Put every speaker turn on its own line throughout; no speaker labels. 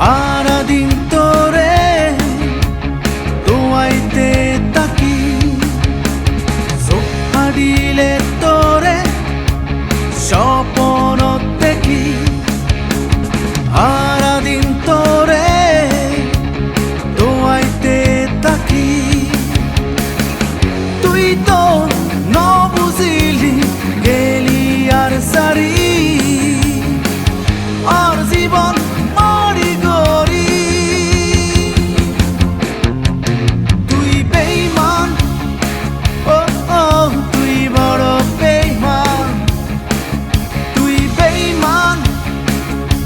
আরাদিন তোরে দোয়াইতে তাকি হারিলে তোরে স্বপ্নত দেখি আরাদিন তোরে দোয়াইতে তাকি তুই তো নবুঝিলি গেলি আর সারি আর জীবন মারি গরি তুই বেঈমান ও ও তুই বড় বেঈমান তুই বেঈমান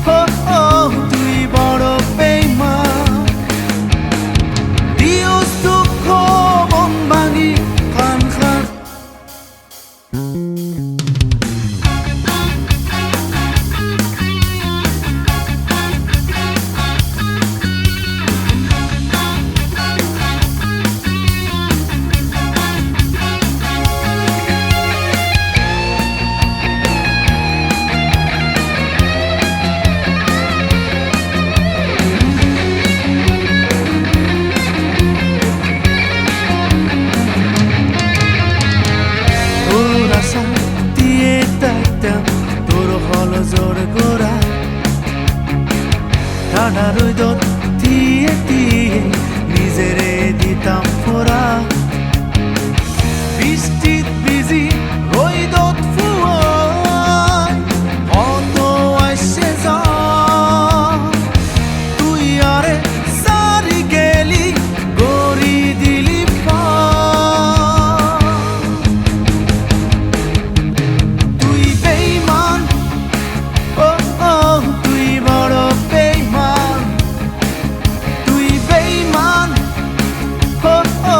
ও ও তুই বড় বেঈমান দিওস দুঃখ মন ভাঙি খান খান তোর হল জোর গোড়া টানা রোদত দিয়ে দিয়ে নিজেরে দিতাম ফোরা বৃষ্টিত বিজি রোদত ফুয়ায় অত আসে যা তুই আরে সারি গেলি গড়ি দিলি পা তুই বেঈমান ও ও তুই বড় বেঈমান তুই বেঈমান ও ও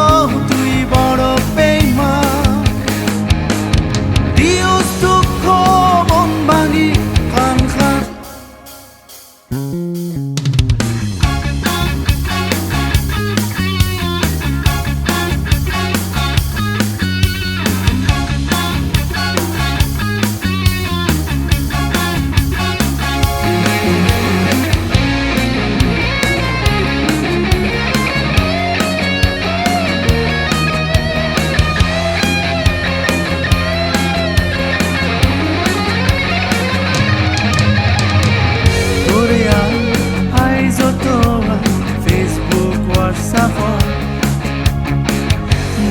তুই বড় বেঈমান দিওস দুঃখ মন ভাঙি খান খান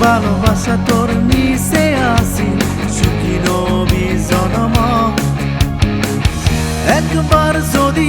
ভালোবাসা তোর নিচে আসি সুখী নবী জনম একবার যদি